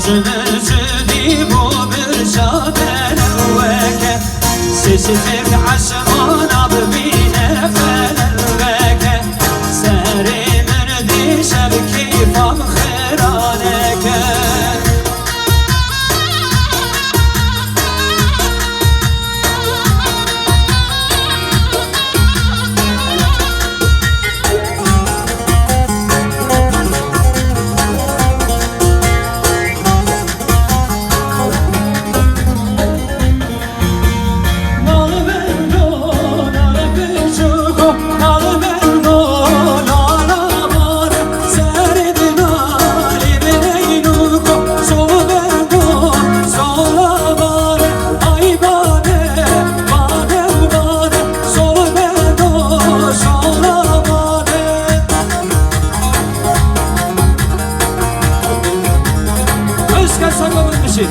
جمجدي بو برجابنا وكا سيستك عشمانا ببينا فلنوكا ساري مردي شبكي فمخرانكا Özkan Saklam'ın bir şey.